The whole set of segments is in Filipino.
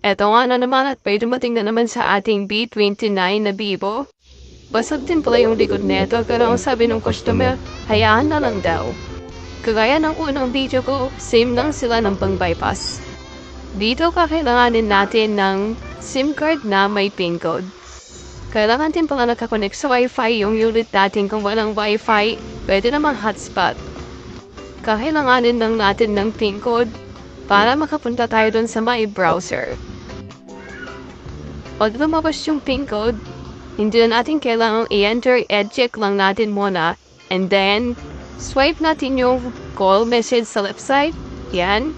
Eto nga na naman at may dumating na naman sa ating B29 na Bibo. Basag din pala yung likod neto pero ang sabi ng customer, hayaan na lang daw. Kagaya ng unang video ko, same lang sila ng pang-bypass. Dito kakailanganin natin ng SIM card na may PIN code. Kailangan din pala nakakonect sa Wi-Fi yung unit natin. Kung walang Wi-Fi, pwede namang hotspot. Kakailanganin lang natin ng PIN code para makapunta tayo dun sa my browser. Pag lumabas yung PIN code, hindi na natin kailangang i-enter, check lang natin muna, and then swipe natin yung call message sa left side. Yan.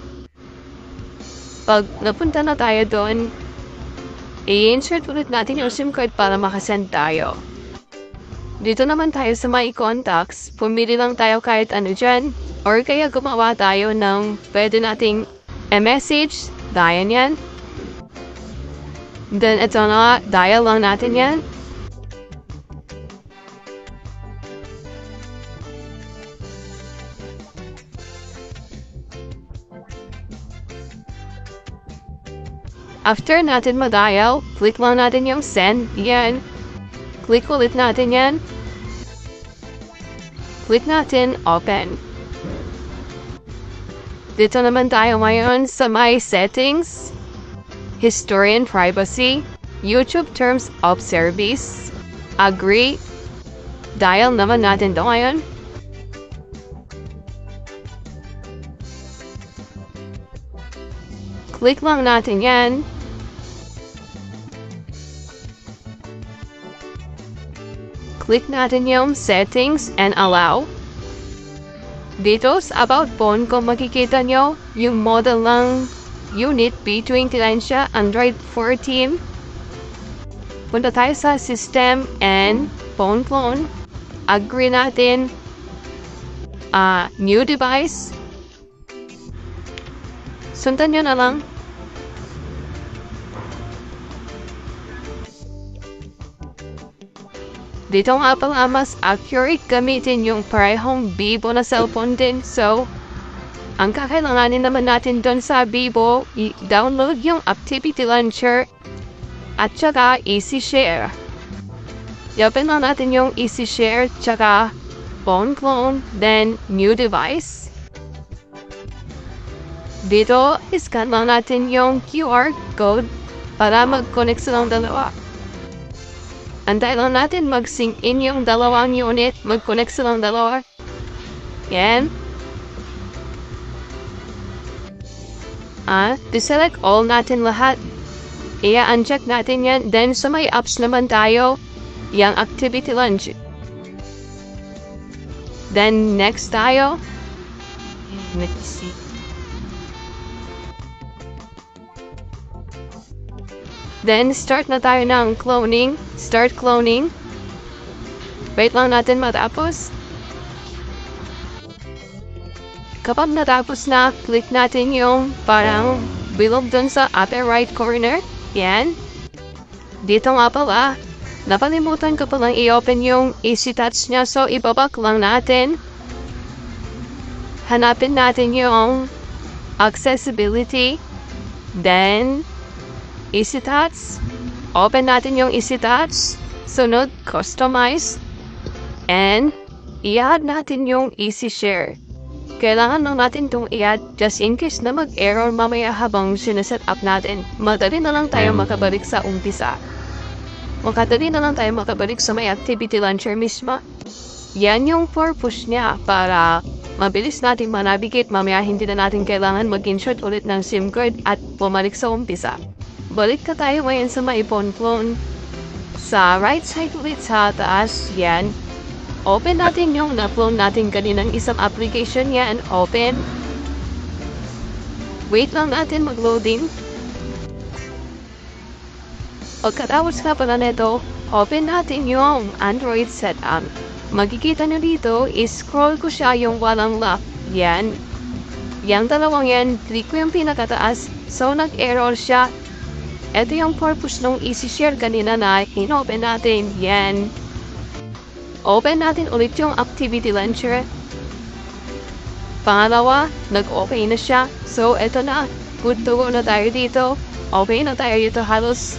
Pag napunta na tayo doon, i-insert ulit natin yung SIM card para makasend tayo. Dito naman tayo sa my contacts, pumili lang tayo kahit ano dyan, or kaya gumawa tayo ng pwede nating message, dial yan. Then ito na, dial lang natin yan. After natin ma-dial, click lang natin yung send, yan. Click ulit natin yan. Click natin open. Dito naman tayo ngayon sa my settings, history and privacy, YouTube terms of service, agree, dial naman natin doon ngayon. Click lang natin yan. Click natin yung settings and allow. Dito sa about phone, kung makikita nyo, yung model ng unit B29 siya, Android 14. Punta tayo sa system and phone clone. Agree natin. New device. Sundan nyo na lang. Dito nga pala mas accurate gamitin yung parehong Bibo na cellphone din. So, ang kakailanganin naman natin doon sa Bibo, i-download yung activity launcher at saka easy share. I-open lang natin yung easy share tsaka phone clone, then new device. Dito, iscan lang natin yung QR code para mag-connect silang dalawa. Antay lang natin mag-sync in yung dalawang unit, mag-connect silang dalawa. Yan. To-select all natin lahat. I-uncheck natin yan. Then, sa may apps naman tayo, yung activity launch. Then, next tayo. Let's see. Then, start na tayo ng cloning. Start cloning. Wait lang natin matapos. Kapag natapos na, click natin yung parang bilog dun sa upper right corner. Yan. Dito nga pala, napalimutan ko palang i-open yung easy touch niya. So, ibabak lang natin. Hanapin natin yung accessibility. Then, easy touch. Open natin yung easy touch. Sunod, customize. And, i-add natin yung easy share. Kailangan lang natin itong i-add just in case na mag-error mamaya habang sineset up natin. Madali na lang tayo makabalik sa umpisa. Makadali na lang tayo makabalik sa may activity launcher mismo. Yan yung purpose niya para mabilis natin manavigate. Mamaya hindi na natin kailangan mag-insert ulit ng SIM card at bumalik sa umpisa. Balik ka tayo ngayon sa may phone clone. Sa right side ulit sa taas, yan. Open natin yung na-clone natin kaninang isang application yan. Open. Wait lang natin mag-loading. Pagkatapos ka pala nito, open natin yung Android setup. Makikita nyo dito, scroll ko siya yung walang lock. Yan. Yang dalawang yan, click ko yung pinakataas. So, nag-error siya. Ito yung purpose ng easy share kanina na in-open natin. Yan. Open natin ulit yung activity launcher. Pangalawa, nag-okay na siya. So, eto na. Good to go na tayo dito. Okay na tayo dito, halos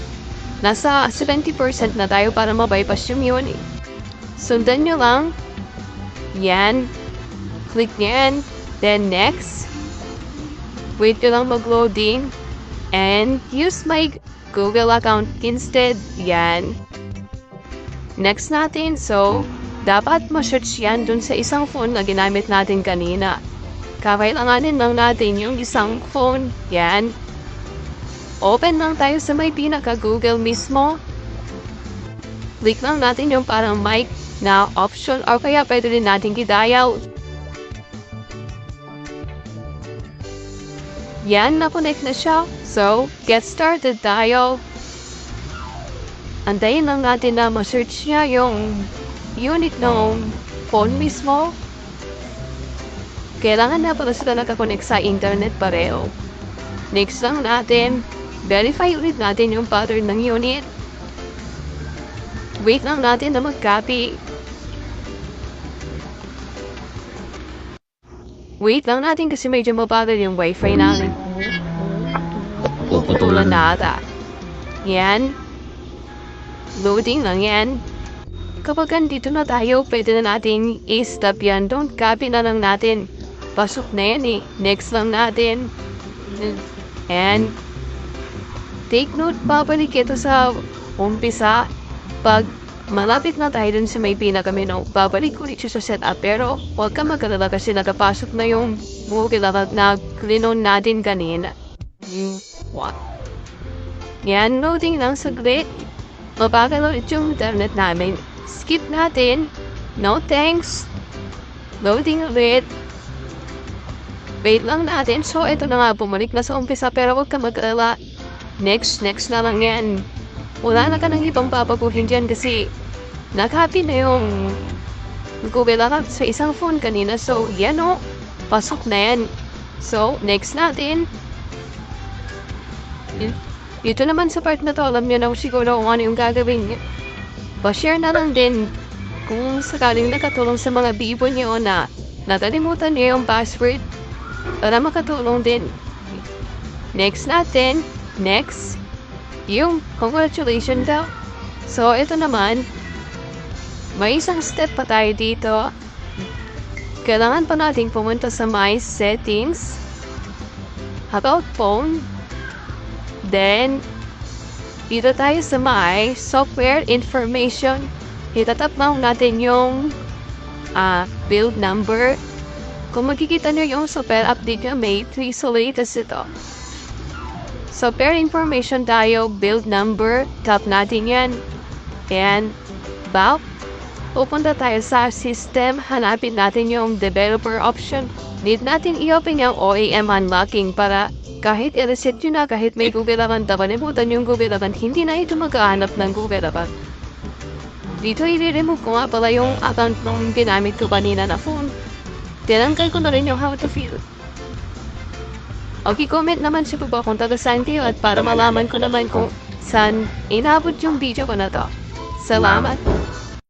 nasa 70% na tayo para mabypass yung yun eh. Sundan nyo lang. Yan. Click nyan. Then next. Wait nyo lang mag-loading. And use my Google account instead. Yan. Next natin. So, dapat ma-search yan dun sa isang phone na ginamit natin kanina. Kakailanganin lang natin yung isang phone. Yan. Open lang tayo sa may pinaka-Google mismo. Click lang natin yung parang mic na option or kaya pwede rin natin i-dial. Yan, na-connect na siya. So, get started tayo. Antayin lang natin na ma-search niya yung unit ng phone mismo. Kailangan na pala sila nakakonect sa internet pareho. Next lang natin, verify ulit natin yung pattern ng unit. Wait lang natin na mag-copy. Wait lang natin kasi medyo mabagal yung wifi namin. Puputulan na ata. Yan. Loading lang yan. Kapag andito na tayo, pwede na natin i-stop yan. Don't copy na lang natin. Pasok na yan eh. Next lang natin. And take note, babalik ito sa umpisa. Pag malapit na tayo dun sa may pinaka-menu, babalik ulit siya sa setup. Pero huwag ka mag-alala kasi nakapasok na yung Google account na klinon natin kanina. What? Yan, loading lang saglit. Mabagal ulit yung internet namin. Skip natin. No thanks. Loading ulit. Wait lang natin. So, ito na nga, bumalik na sa umpisa pero huwag ka mag-alala. Next na lang yan. Wala na ka nang ibang babaguhin dyan kasi nag-happy na yung Google account sa isang phone kanina. So, yan o. Pasok na yan. So, next natin. Dito naman sa part na to, alam nyo na siguro kung ano yung gagawin nyo. Pa-share na lang din kung sakaling nakatulong sa mga bibo nyo na nakalimutan nyo yung password para makatulong din. Next natin. Next. Yung congratulations daw. So, ito naman. May isang step pa tayo dito. Kailangan pa natin pumunta sa My Settings. About Phone. Then, dito tayo sa My Software Information. Itatap lang natin yung build number. Kung makikita nyo yung software update nyo, may 3 so latest ito. Software information tayo, build number, tap natin yan. And, back, pupunta tayo sa system, hanapin natin yung developer option. Need natin i-open yung OEM unlocking para kahit i-reset nyo na, kahit may Google account, nakalimutan yung Google account, hindi na ito magkahanap ng Google account. Dito i-remove ko nga pala yung account nung ginamit ko kanina na phone. Tinanggal ko na rin yung how to feel. Okay, comment naman sa baba kung taga-saan kayo at para malaman ko naman kung saan inabot yung video ko na to. Salamat!